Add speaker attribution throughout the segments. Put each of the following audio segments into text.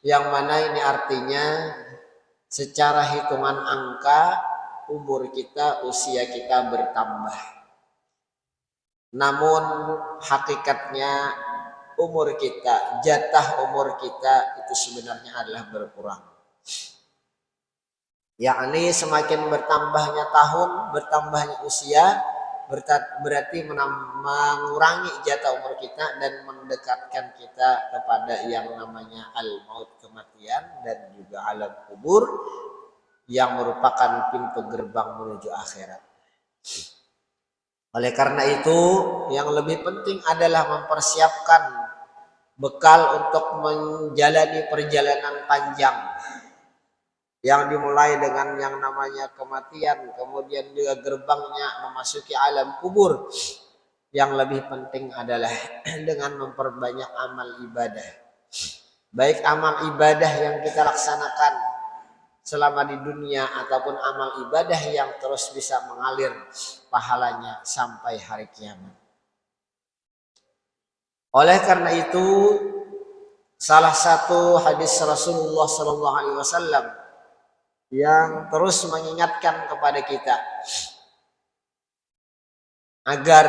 Speaker 1: Yang mana ini artinya secara hitungan angka umur kita, usia kita bertambah. Namun hakikatnya umur kita, jatah umur kita itu sebenarnya adalah berkurang. Yakni semakin bertambahnya tahun, bertambahnya usia, berarti mengurangi jatah umur kita dan mendekatkan kita kepada yang namanya al-maut, kematian, dan juga alam kubur yang merupakan pintu gerbang menuju akhirat. Oleh karena itu, yang lebih penting adalah mempersiapkan bekal untuk menjalani perjalanan panjang yang dimulai dengan yang namanya kematian, kemudian juga gerbangnya memasuki alam kubur. Yang lebih penting adalah dengan memperbanyak amal ibadah. Baik amal ibadah yang kita laksanakan selama di dunia ataupun amal ibadah yang terus bisa mengalir pahalanya sampai hari kiamat. Oleh karena itu, salah satu hadis Rasulullah SAW yang terus mengingatkan kepada kita agar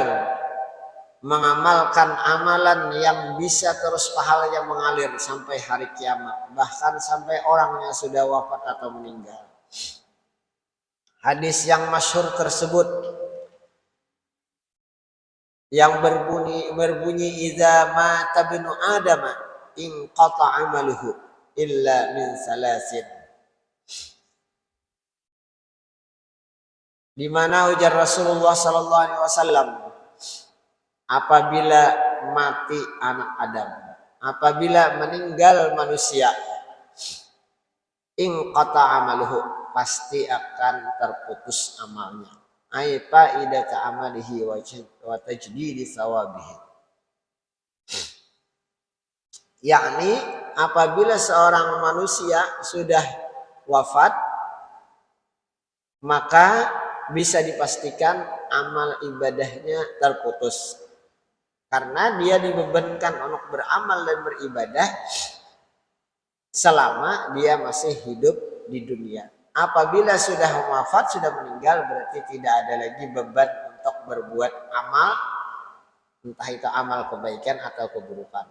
Speaker 1: mengamalkan amalan yang bisa terus pahalanya mengalir sampai hari kiamat, bahkan sampai orangnya sudah wafat atau meninggal. Hadis yang masyhur tersebut yang berbunyi idza mata ibnu adam in qata amaluhu illa min salasin. Di mana ujar Rasulullah sallallahu alaihi wasallam, apabila mati anak Adam, apabila meninggal manusia, in qata amaluhu, pasti akan terputus amalnya. Ai faidata amalihi wa tajdidi sawabihi. Yakni apabila seorang manusia sudah wafat, maka bisa dipastikan amal ibadahnya terputus. Karena dia dibebankan untuk beramal dan beribadah selama dia masih hidup di dunia. Apabila sudah wafat, sudah meninggal, berarti tidak ada lagi beban untuk berbuat amal, entah itu amal kebaikan atau keburukan.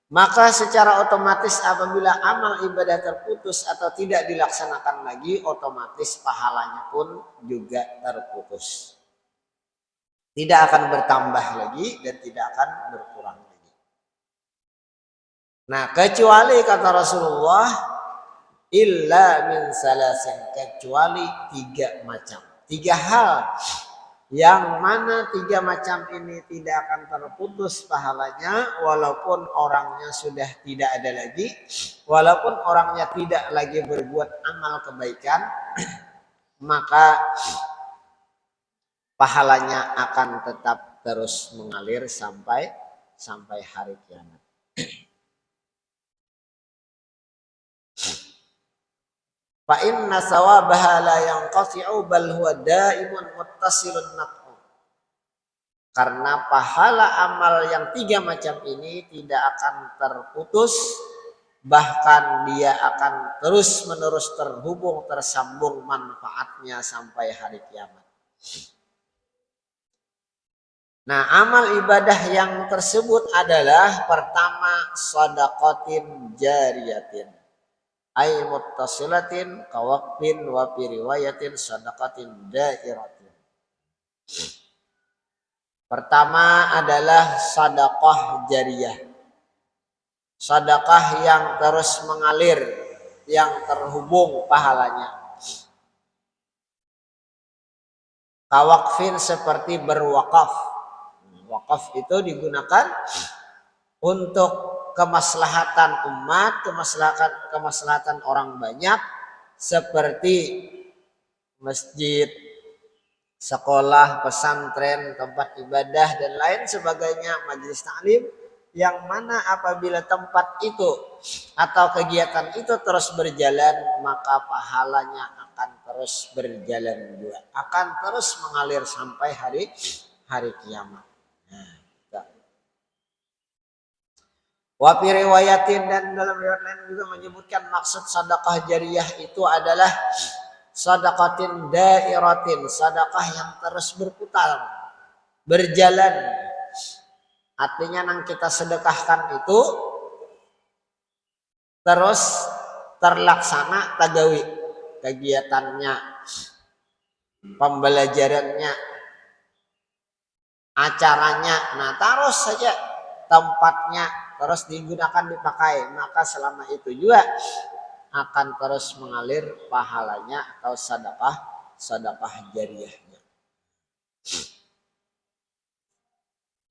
Speaker 1: Maka secara otomatis apabila amal ibadah terputus atau tidak dilaksanakan lagi, otomatis pahalanya pun juga terputus. Tidak akan bertambah lagi dan tidak akan berkurang lagi. Nah, kecuali kata Rasulullah, illa min salasin, kecuali 3 macam. 3 hal yang mana 3 macam ini tidak akan terputus pahalanya walaupun orangnya sudah tidak ada lagi, walaupun orangnya tidak lagi berbuat amal kebaikan, maka pahalanya akan tetap terus mengalir sampai hari kiamat. Fa inna sawabaha la yanqati'u bal huwa daimun muttasilun naf'u. Karena pahala amal yang 3 macam ini tidak akan terputus, bahkan dia akan terus-menerus terhubung, tersambung manfaatnya sampai hari kiamat. Nah, amal ibadah yang tersebut adalah pertama shadaqatin jariyatin. Ay muttasilatin kawaqfin wa fi riwayatin sadaqatin dairatin. Pertama adalah sedekah jariyah. Sedekah yang terus mengalir, yang terhubung pahalanya. Kawaqfin seperti berwakaf. Wakaf itu digunakan untuk kemaslahatan umat, kemaslahatan orang banyak, seperti masjid, sekolah, pesantren, tempat ibadah dan lain sebagainya, majelis taklim, yang mana apabila tempat itu atau kegiatan itu terus berjalan, maka pahalanya akan terus berjalan juga, akan terus mengalir sampai hari kiamat. Nah, Wa fi riwayatin, dan dalam riwayat lain juga menyebutkan maksud sedekah jariyah itu adalah sadaqatin dairatin, sedekah yang terus berputar, berjalan. Artinya yang kita sedekahkan itu terus terlaksana tagawi, kegiatannya, pembelajarannya, acaranya. Nah, terus saja tempatnya terus digunakan, dipakai, maka selama itu juga akan terus mengalir pahalanya atau sedekah jariyahnya.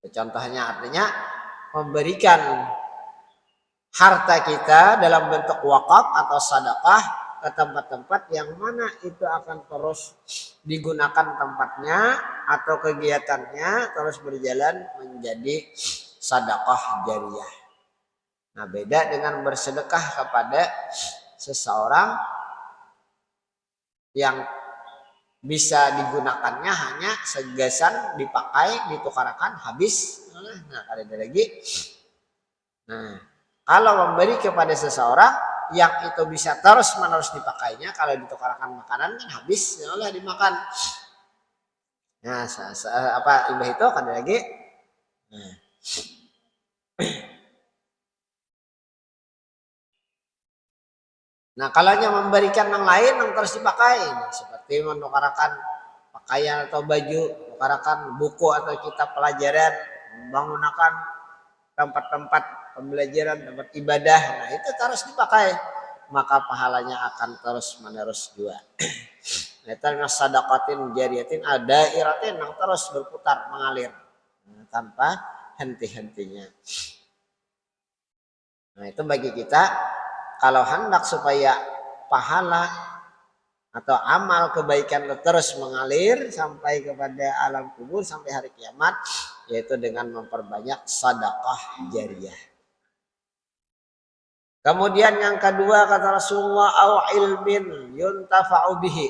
Speaker 1: Contohnya artinya memberikan harta kita dalam bentuk wakaf atau sedekah ke tempat-tempat yang mana itu akan terus digunakan tempatnya atau kegiatannya terus berjalan menjadi sedekah jariyah. Nah, beda dengan bersedekah kepada seseorang yang bisa digunakannya hanya segasan, dipakai, ditukarkan, habis. Nah, ada lagi. Nah, kalau memberi kepada seseorang yang itu bisa terus menerus dipakainya, kalau ditukarkan makanan kan habis, ya dimakan. Nah, apa imbah itu kan ada lagi. Nah, kalau hanya memberikan yang lain yang terus dipakai, seperti menukarkan pakaian atau baju, menukarkan buku atau kitab pelajaran, membangunkan tempat-tempat pembelajaran, tempat ibadah, nah itu terus dipakai, maka pahalanya akan terus menerus juga. Itu sadaqatin jariyatin ada iratin yang terus berputar, mengalir tanpa henti-hentinya. Nah, itu bagi kita kalau hendak supaya pahala atau amal kebaikan terus mengalir sampai kepada alam kubur, sampai hari kiamat, yaitu dengan memperbanyak sedekah jariyah. Kemudian yang kedua kata Rasulullah, au ilmin yuntafa'u bihi,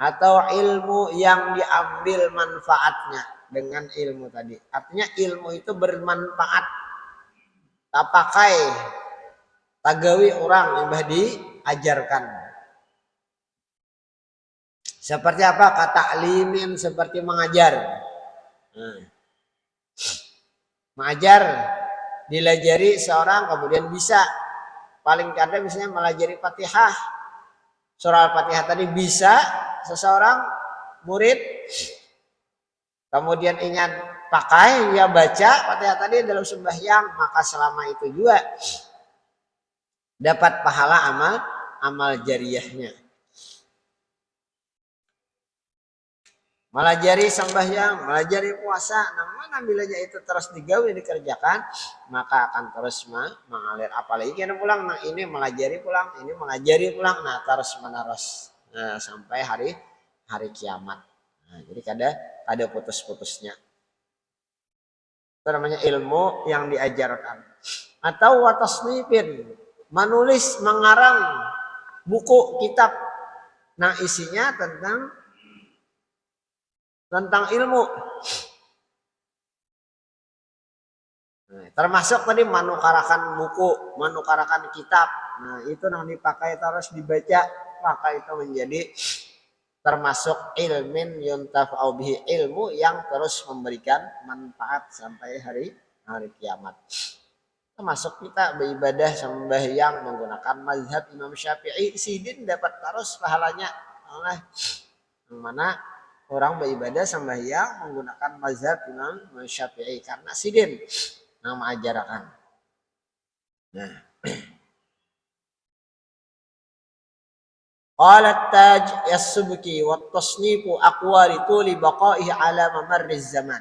Speaker 1: atau ilmu yang diambil manfaatnya dengan ilmu tadi. Artinya ilmu itu bermanfaat, tak pakai tagawi orang ibadah diajarkan. Seperti apa? Kata alimin, seperti mengajar. Mengajar, dilajari seorang kemudian bisa. Paling kadang misalnya melajari Fatihah. Surah Al-Fatihah tadi bisa seseorang murid. Kemudian ingat pakai, ya baca Fatihah tadi dalam sembahyang, maka selama itu juga dapat pahala amal jariyahnya. Melajari sembahyang, melajari puasa, namun bilanya itu terus digawe, dikerjakan, maka akan terus mengalir. Apalagi kita pulang, nah ini melajari pulang, ini mengajari pulang, nah terus menerus, nah, sampai hari kiamat. Nah, jadi ada putus-putusnya. Itu namanya ilmu yang diajarkan. Atau watasnifin, menulis, mengarang buku, kitab. Nah, isinya tentang ilmu. Nah, termasuk tadi menukarakan buku, menukarakan kitab. Nah, itu yang dipakai terus dibaca, maka itu menjadi termasuk ilmin yuntafa'u bihi, ilmu yang terus memberikan manfaat sampai hari kiamat. Termasuk kita beribadah sembahyang menggunakan mazhab Imam Syafi'i, sidin dapat terus pahalanya. Oleh yang mana orang beribadah sembahyang menggunakan mazhab Imam Syafi'i karena sidin nama ajarkan. Nah, qalat Taj as-Subki wa tasnifu aqwali tuli baqaihi ala mamarriz zaman.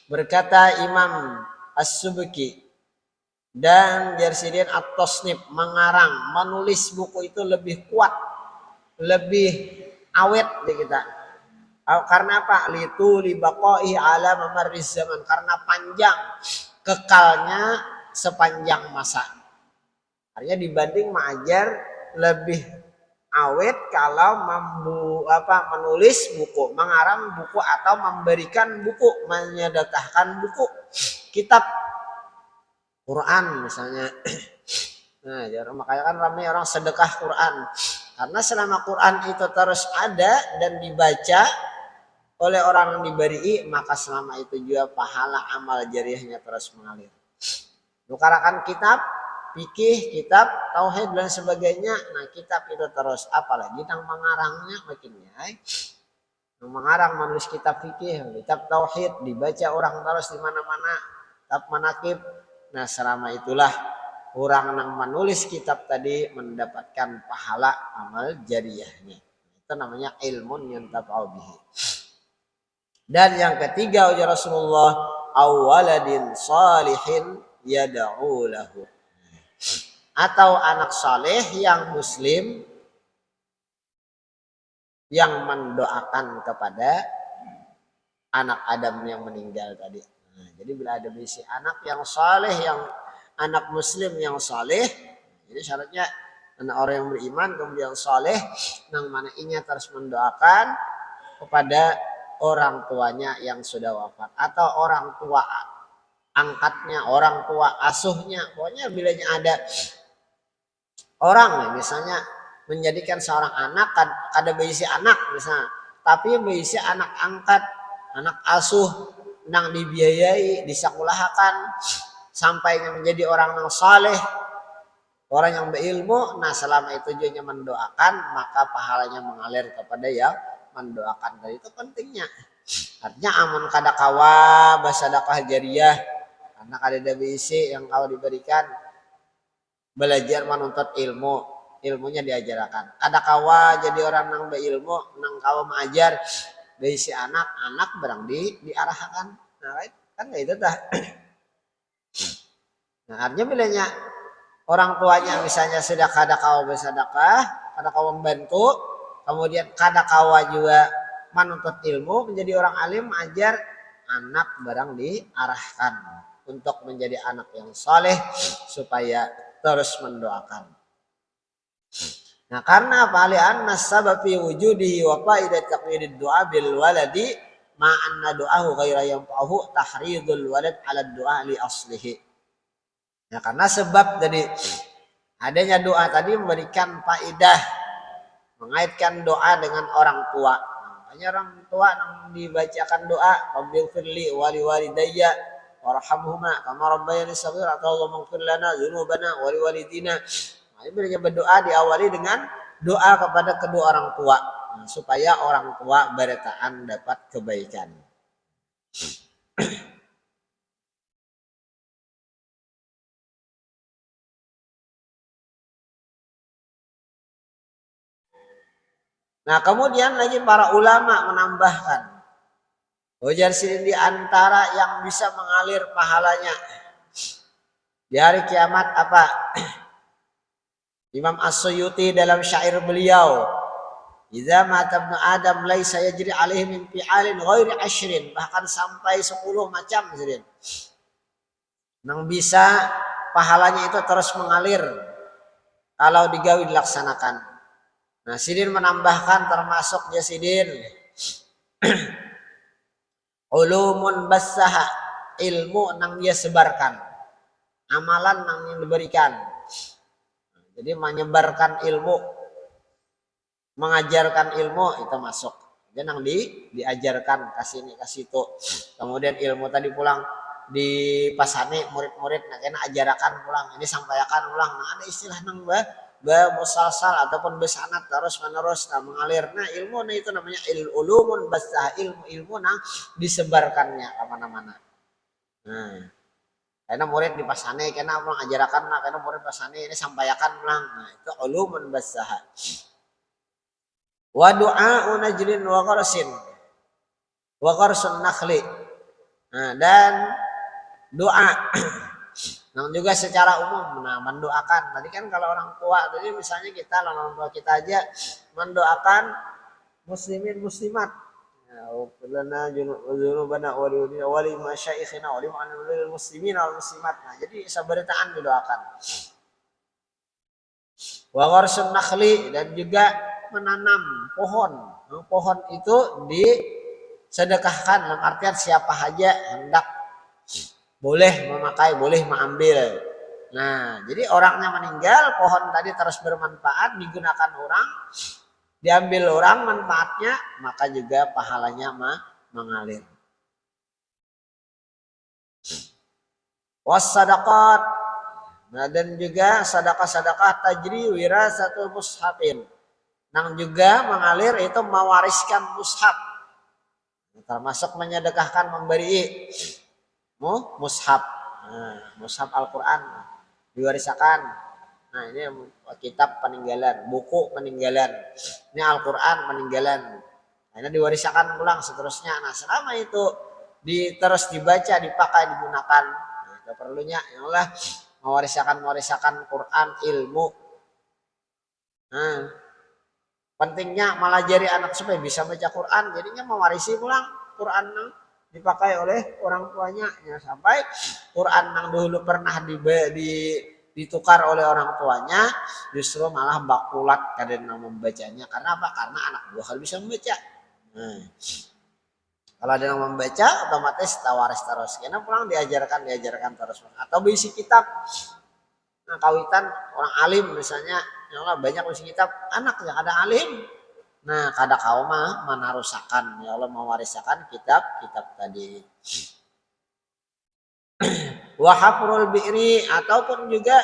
Speaker 1: Berkata Imam as-Subki dan Jarsidin at-tasnif, mengarang, menulis buku itu lebih kuat, lebih awet di kita. Karena apa? Litu libaqaihi ala mamarriz zaman, karena panjang kekalnya sepanjang masa. Artinya dibanding mengajar lebih awet kalau menulis buku, mengarang buku atau memberikan buku, menyedekahkan buku, kitab. Quran misalnya. Nah, makanya kan ramai orang sedekah Quran. Karena selama Quran itu terus ada dan dibaca oleh orang yang diberi, maka selama itu juga pahala amal jariahnya terus mengalir. Nukarakan kitab, fikih, kitab, tauhid dan sebagainya. Nah, kitab itu terus apalagi nang mengarangnya makin nyai. Nang mengarang menulis kitab fikih, kitab tauhid dibaca orang terus di mana-mana, kitab manakib. Nah, selama itulah orang yang menulis kitab tadi mendapatkan pahala amal jariahnya. Itu namanya ilmun yuntafa'u bihi. Dan yang ketiga ujar Rasulullah, awaladin salihin yad'u lahu. Atau anak saleh yang muslim yang mendoakan kepada anak Adam yang meninggal tadi. Nah, jadi bila ada misi anak yang saleh, yang anak muslim yang saleh, ini syaratnya anak orang yang beriman kemudian saleh, yang mana inya terus mendoakan kepada orang tuanya yang sudah wafat atau orang tua angkatnya, orang tua asuhnya. Pokoknya bilanya ada orang misalnya menjadikan seorang anak, ada berisi anak misalnya, tapi berisi anak angkat, anak asuh, nang dibiayai, disekolahkan sampai menjadi orang yang saleh, orang yang berilmu. Nah, selama itu juga mendoakan, maka pahalanya mengalir kepada yang mendoakan. Dan itu pentingnya. Artinya amun kada kawa basadaqah jariyah, karena kada berisi yang kau diberikan belajar menuntut ilmu, ilmunya diajarkan. Kada kawa jadi orang yang berilmu, nang kawa mengajar berisi anak barang diarahkan. Nah, kan kayak itu dah. Nah, artinya bilanya orang tuanya misalnya sudah kada kawa bersedekah, kada kawa membantu, kemudian kada kawa juga menuntut ilmu, menjadi orang alim, ajar anak barang diarahkan untuk menjadi anak yang saleh supaya terus mendoakan. Nah, karena apa? Li'anna sabab fi wujudihi wa faidat taqwidid du'a bil waladi ma anna du'ahu ghaira yanfa'uhu tahridul walad 'ala du'a li aslihi. Ya, karena sebab dari adanya doa tadi memberikan faedah, mengaitkan doa dengan orang tua. Makanya orang tua yang dibacakan doa, Rabbil firli wali walidayya warhamhuma kama rabbayani shaghira, atau Allahumma ighfir lana dzunubana wali walidina. Nah, ini berdoa diawali dengan doa kepada kedua orang tua, nah, supaya orang tua bertahan dapat kebaikan. Nah, kemudian lagi para ulama menambahkan, ujar sini di antara yang bisa mengalir pahalanya di hari kiamat apa? Imam As-Suyuti dalam syair beliau, "Idza mata ibnu Adam laisa yajri alaihi min fi'alin ghairi ashrin", bahkan sampai 10 macam sidin. Nang bisa pahalanya itu terus mengalir kalau digawi dilaksanakan. Nah, sidin menambahkan termasuk ya sidin ulumun bassaha, ilmu nang dia sebarkan, amalan nang yang diberikan. Jadi menyebarkan ilmu, mengajarkan ilmu itu masuk. Dan yang diajarkan kasih ini kasih itu. Kemudian ilmu tadi pulang di pasane murid-murid nak kena ajarkan pulang, ini sampaikan pulang. Nah, ada istilah nang musalsal ataupun besanat terus menerus mengalir. Nah, ilmu nah itu namanya ulumun basah, ilmu nang disebarkannya kemana-mana. Nah, karena murid di pasane kena pulang ajarkan, nah karena murid pasane ini sampaikan pulang. Nah, itu ulumun basah. Wa du'a najlin wa qarsin wa qarsun nakhli. Nah, dan doa nah juga secara umum, nah mendoakan tadi kan kalau orang tua tadi misalnya kita orang tua kita aja mendoakan muslimin muslimat, lana junubana wali masyayikhina wali ma'anil muslimin wal muslimat. Nah, jadi sabaritaan didoakan. Wa gharsun nakhli, dan juga menanam pohon. Nah, pohon itu disedekahkan dalam artian siapa saja hendak boleh memakai, boleh mengambil. Nah, jadi orangnya meninggal, pohon tadi terus bermanfaat, digunakan orang, diambil orang manfaatnya, maka juga pahalanya mengalir. Wassadaqat. Nah, dan juga sedekah-sedekah tajri wirasatul mushafin. Nang juga mengalir itu mewariskan mushaf. Termasuk menyedekahkan memberi mushaf. Nah, mushaf Al-Quran diwariskan. Nah, ini kitab peninggalan, buku peninggalan. Ini Al-Quran peninggalan. Nah, ini diwariskan pulang seterusnya. Nah, selama itu terus dibaca, dipakai, digunakan. Nah, itu perlunya ya Allah mewariskan Quran, ilmu. Nah, pentingnya malah jari anak supaya bisa baca Quran, jadinya mewarisi pulang Quran nang dipakai oleh orang tuanya ya, sampai Quran nang dulu pernah ditukar oleh orang tuanya justru malah bakulat kadang membacanya. Karena apa? Karena anak buah kalau bisa membaca. Nah, kalau ada yang membaca otomatis tawaris terus. Karena pulang diajarkan terus. Atau berisi kitab. Nah, kawitan orang alim misalnya, ya Allah banyak berisi kitab, anak yang ada alim. Nah, kada kau mah menarusakan, ya Allah mewariskan kitab-kitab tadi. Wahafrul bi'ri, ataupun juga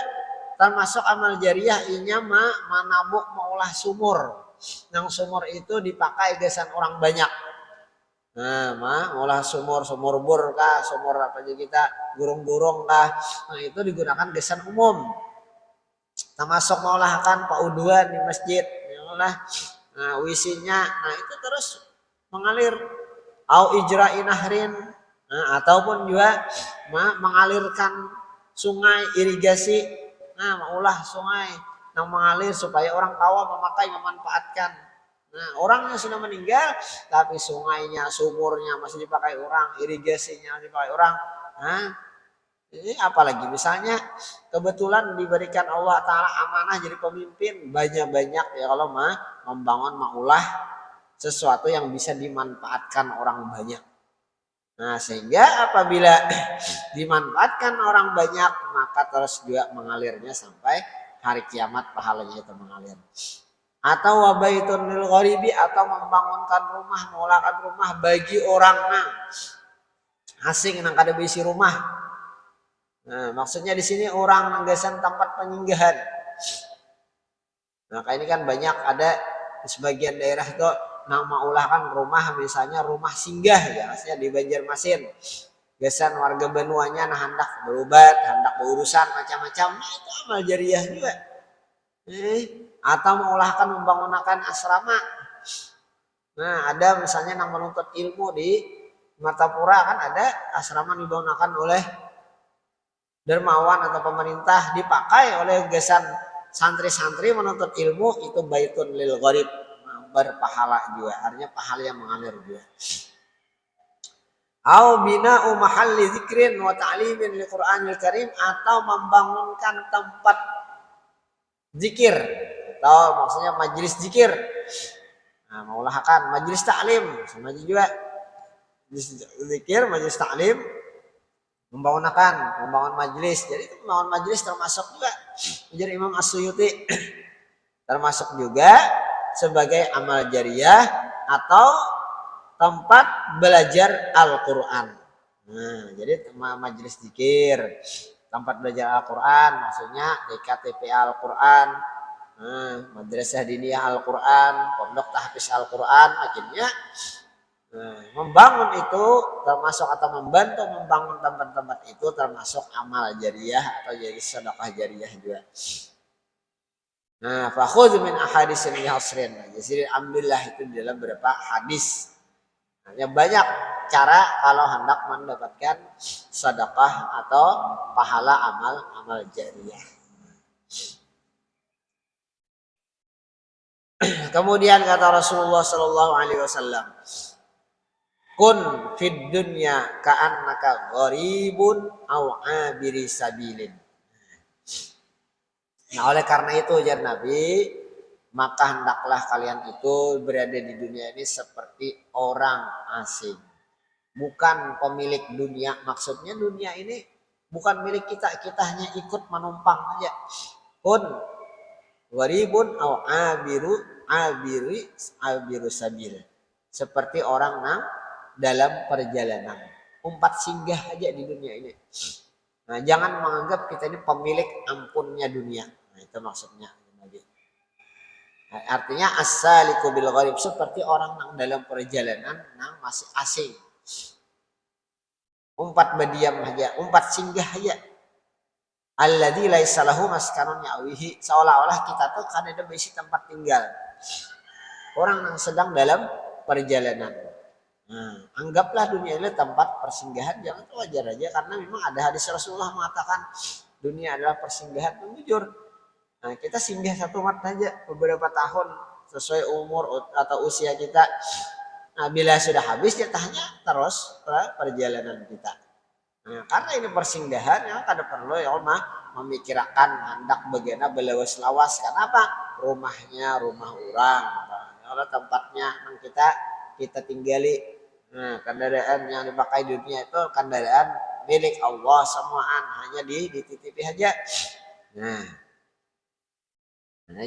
Speaker 1: termasuk amal jariah inya menabuk maulah sumur. Yang sumur itu dipakai gesan orang banyak. Nah, maulah sumur bor kah, sumur apa aja kita, gurung-gurung kah. Nah, itu digunakan gesan umum. Termasuk maulahkan pauduan di masjid, ya Allah. Nah, wisinya, nah itu terus mengalir. Au ijra'i nahrin, nah, ataupun juga mengalirkan sungai irigasi. Nah, maulah sungai yang mengalir supaya orang kawah memakai, memanfaatkan. Nah, orangnya sudah meninggal, tapi sungainya, sumurnya masih dipakai orang, irigasinya dipakai orang. Nah, ini apalagi misalnya kebetulan diberikan Allah Ta'ala amanah jadi pemimpin, banyak-banyak ya kalau membangun maulah sesuatu yang bisa dimanfaatkan orang banyak. Nah, sehingga apabila dimanfaatkan orang banyak, maka terus juga mengalirnya sampai hari kiamat pahalanya itu mengalir. Atau wabaitun lil gharibi, atau membangunkan rumah, mengulangkan rumah bagi orang asing yang kada bisi rumah. Nah, maksudnya di sini orang nanggasan tempat penyinggahan. Nah, ini kan banyak ada di sebagian daerah itu nama ulahkan rumah, misalnya rumah singgah ya, maksudnya di Banjarmasin. Gasan warga benuanya nah hendak berobat, hendak berurusan macam-macam. Nah, itu amal jariah juga. Atau mengulahkan membangunkan asrama. Nah, ada misalnya yang menuntut ilmu di Martapura kan ada asrama dibangunkan oleh dermawan atau pemerintah, dipakai oleh gesan santri-santri menuntut ilmu, itu baitun lil gharib, berpahala juga, artinya pahala yang mengalir juga. Au bina'u mahalli zikrin wa ta'limin li Qur'anil Karim, atau membangunkan tempat zikir, atau maksudnya majelis zikir. Nah, maulahkan majelis taklim sama juga majelis zikir, majelis taklim, membangun majelis. Jadi membangun majelis termasuk juga menjadi Imam As-Suyuti termasuk juga sebagai amal jariah atau tempat belajar Al-Quran. Nah, jadi majelis zikir, tempat belajar Al-Quran, maksudnya TKTP Al-Quran, madrasah diniyah Al-Quran, pondok tahfiz Al-Quran, akhirnya membangun itu termasuk atau membantu membangun tempat-tempat itu termasuk amal jariah atau jadi sedekah jariah juga. Nah, fakhudz min ahadisin yasrin. Jadi ambillah itu dalam beberapa hadis. Hanya banyak cara kalau hendak mendapatkan sedekah atau pahala amal jariah. Kemudian kata Rasulullah Sallallahu Alaihi Wasallam, kun fid dunya ka'annaka gharibun aw abiri sabilin. Nah, oleh karena itu ujar Nabi, maka hendaklah kalian itu berada di dunia ini seperti orang asing. Bukan pemilik dunia, maksudnya dunia ini bukan milik kita, kita hanya ikut menumpang aja. Kun gharibun au abiru sabil. Seperti orang yang dalam perjalanan. Umpat singgah aja di dunia ini. Nah, jangan menganggap kita ini pemilik ampunnya dunia. Nah, itu maksudnya. Nah, artinya as-saliku bil gharib, seperti orang yang dalam perjalanan yang masih asing. Umpat berdiam aja, umpat singgah aja. Alladzi laisa lahu maskanun ya'wihi, seolah-olah kita tuh kan ada besi tempat tinggal. Orang yang sedang dalam perjalanan. Nah, anggaplah dunia ini tempat persinggahan, jangan itu wajar aja karena memang ada hadis Rasulullah mengatakan dunia adalah persinggahan. Jujur. Nah, kita singgah satu mat aja beberapa tahun sesuai umur atau usia kita. Nah, bila sudah habis jatahnya terus perjalanan kita. Nah, karena ini persinggahan ya kada perlu ya memikirkan hendak bagaimana belawas lawas. Kenapa? Rumahnya rumah orang. Kalau tempatnya yang kita tinggali. Nah, kendaraan yang dipakai dunia itu kendaraan milik Allah semuaan, hanya dititipi aja. Nah,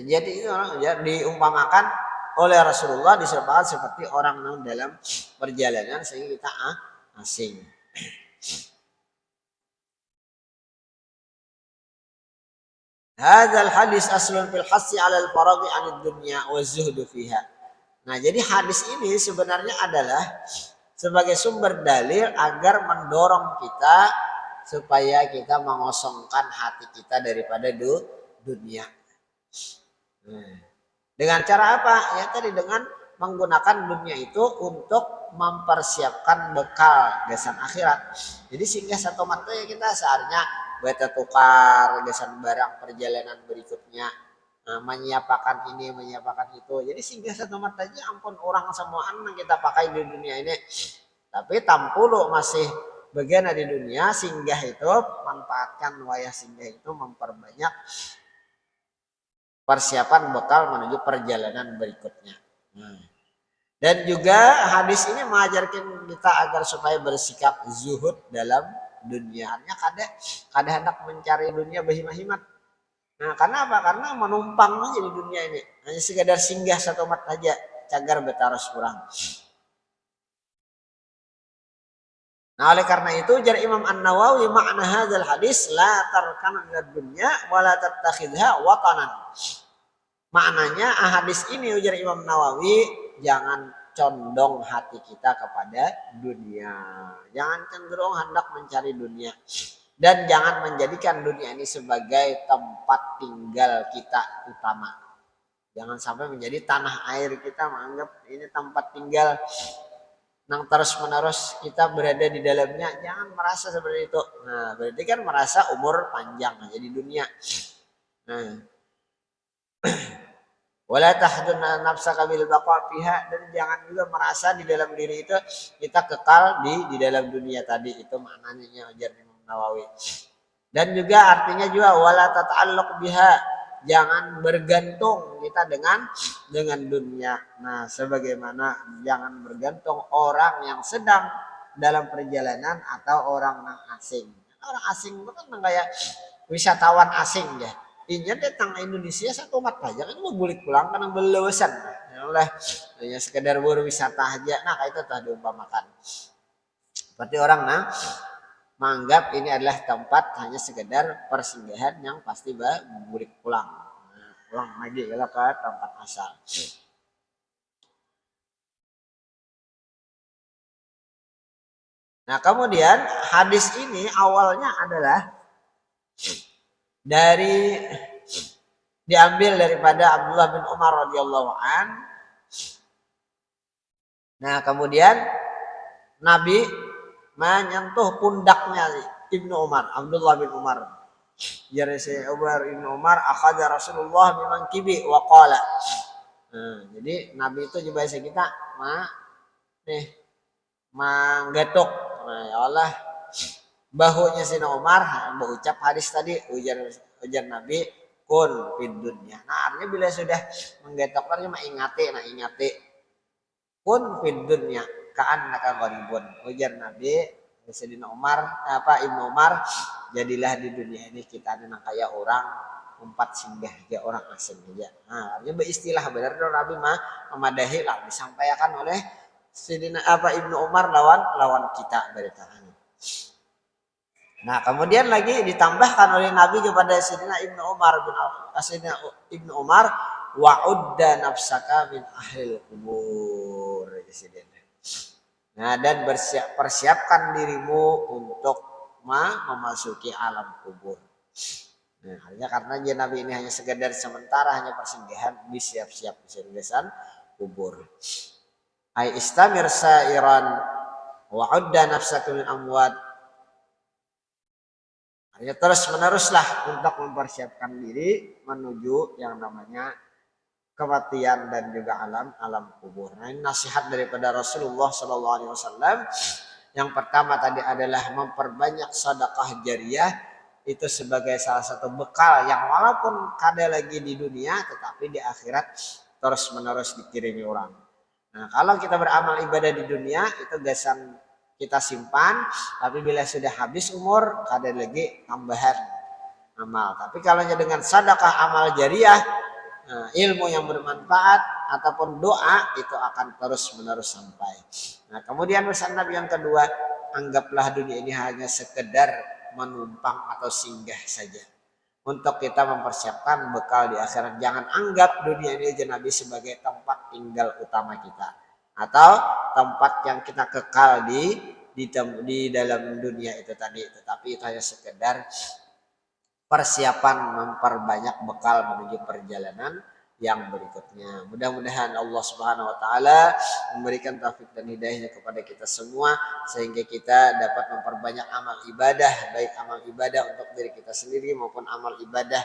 Speaker 1: jadi itu orang ya, diumpamakan oleh Rasulullah disebutkan seperti orang yang dalam perjalanan sehingga kita asing. Hadzal hadis aslun fil hassi 'ala al-faraghi 'anid dunya wa zuhdu fiha. Nah, jadi hadis ini sebenarnya adalah sebagai sumber dalil agar mendorong kita supaya kita mengosongkan hati kita daripada dunia. Dengan cara apa? Ya tadi dengan menggunakan dunia itu untuk mempersiapkan bekal gesan akhirat. Jadi sehingga satu mata ya kita seharusnya beta tukar gesan barang perjalanan berikutnya. Nah, menyiapkan ini, menyiapkan itu. Jadi sehingga satu mata aja ampun orang semuaan yang kita pakai di dunia ini. Tapi tampulu masih bagian di dunia, singgah itu manfaatkan wayah singgah itu memperbanyak persiapan bekal menuju perjalanan berikutnya. Dan juga hadis ini mengajarkan kita agar supaya bersikap zuhud dalam dunia. Hanya kada hendak mencari dunia berhimat-himat. Nah, karena apa? Karena menumpang aja di dunia ini. Hanya sekedar singgah satu mat aja, cagar betaros kurang. Nah, oleh karena itu jar Imam An-Nawawi makna hadzal hadis la tarkanu minad dunya wa la tattakhidha watanan. Maknanya hadis ini ujar Imam Nawawi, jangan condong hati kita kepada dunia. Jangan cenderung hendak mencari dunia. Dan jangan menjadikan dunia ini sebagai tempat tinggal kita utama. Jangan sampai menjadi tanah air kita menganggap ini tempat tinggal yang terus menerus kita berada di dalamnya. Jangan merasa seperti itu. Nah, berarti kan merasa umur panjang aja di dunia. Nah, wala tahdunna nafsaka bil baqa fiha, dan jangan juga merasa di dalam diri itu kita kekal di dalam dunia tadi. Itu maknanya ajar Imam Nawawi. Dan juga artinya juga wala tata'alluq biha, jangan bergantung kita dengan dunia. Nah, sebagaimana jangan bergantung orang yang sedang dalam perjalanan atau orang yang asing. Orang asing itu kan kayak wisatawan asing ya. Inya datang Indonesia satu mat aja kan mau balik pulang karena belewesan. Ya oleh hanya sekedar berwisata aja. Nah, kayak itu telah diumpamakan. Seperti orang menganggap ini adalah tempat hanya sekedar persinggahan yang pasti balik pulang. Nah, pulang lagi ke tempat asal. Nah, kemudian hadis ini awalnya adalah diambil daripada Abdullah bin Umar radhiyallahu an. Nah, kemudian Nabi menyentuh pundaknya Ibnu Umar, Abdullah bin Umar. Jadi Umar Ibnu Umar akhadha Rasulullah biman kibi wa qala. Nah, jadi Nabi itu juga bahasa kita menggetuk. Nah, ya Allah, bahunya Sina Umar berucap hadis tadi ujar Nabi kun fid dunya. Nah, artinya bila sudah menggetok artinya ingati kun fid dunya ka'annaka gharibun. Ujar Nabi Sayyidina Umar Ibnu Umar, jadilah di dunia ini kita ada kayak orang umpat singgah ya orang asing aja. Nah, artinya beristilah benar dong Nabi mah memadahi lah disampaikan oleh Sidina Ibnu Umar lawan kita beritaan. Nah, kemudian lagi ditambahkan oleh Nabi kepada Sidina Ibnu Umar wa'udda nafsaka min ahlil kubur. Nah, dan persiapkan dirimu untuk memasuki alam kubur. Nah, hanya karena Nabi ini hanya sekedar sementara, hanya persinggahan, disiap-siap keseriusan kubur. Ai istamir sa'iran wa'udda nafsaka min amwat. Hanya terus meneruslah untuk mempersiapkan diri menuju yang namanya kematian dan juga alam kubur. Nah, ini nasihat daripada Rasulullah SAW. Yang pertama tadi adalah memperbanyak sedekah jariyah, itu sebagai salah satu bekal yang walaupun kada lagi di dunia tetapi di akhirat terus menerus dikirimi orang. Nah, kalau kita beramal ibadah di dunia itu gasan kita simpan, tapi bila sudah habis umur kada lagi tambahan amal. Tapi kalau dengan sedekah amal jariyah, ilmu yang bermanfaat ataupun doa itu akan terus menerus sampai. Nah, kemudian pesan Nabi yang kedua, anggaplah dunia ini hanya sekedar menumpang atau singgah saja untuk kita mempersiapkan bekal di akhirat. Jangan anggap dunia ini Nabi sebagai tempat tinggal utama kita atau tempat yang kita kekal di dalam dunia itu tadi, tetapi itu hanya sekedar persiapan memperbanyak bekal menuju perjalanan yang berikutnya. Mudah-mudahan Allah Subhanahu wa taala memberikan taufik dan hidayahnya kepada kita semua sehingga kita dapat memperbanyak amal ibadah, baik amal ibadah untuk diri kita sendiri maupun amal ibadah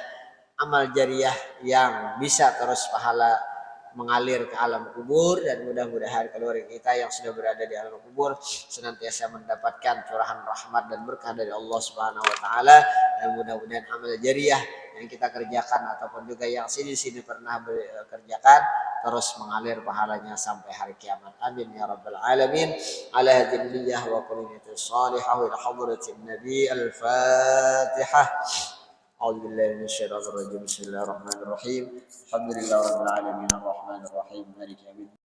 Speaker 1: amal jariyah yang bisa terus pahala mengalir ke alam kubur, dan mudah-mudahan keluarga kita yang sudah berada di alam kubur senantiasa mendapatkan curahan rahmat dan berkah dari Allah Subhanahu wa taala, dan mudah-mudahan amal jariyah yang kita kerjakan ataupun juga yang sini-sini pernah kerjakan terus mengalir pahalanya sampai hari kiamat. Amin ya rabbal alamin. Ala hadhihi wa qulinatus salihah wa hadratin nabi al-fatihah. أعوذ بالله من الشيطان الرجيم بسم الله الرحمن الرحيم الحمد لله رب العالمين الرحمن الرحيم مالك يوم الدين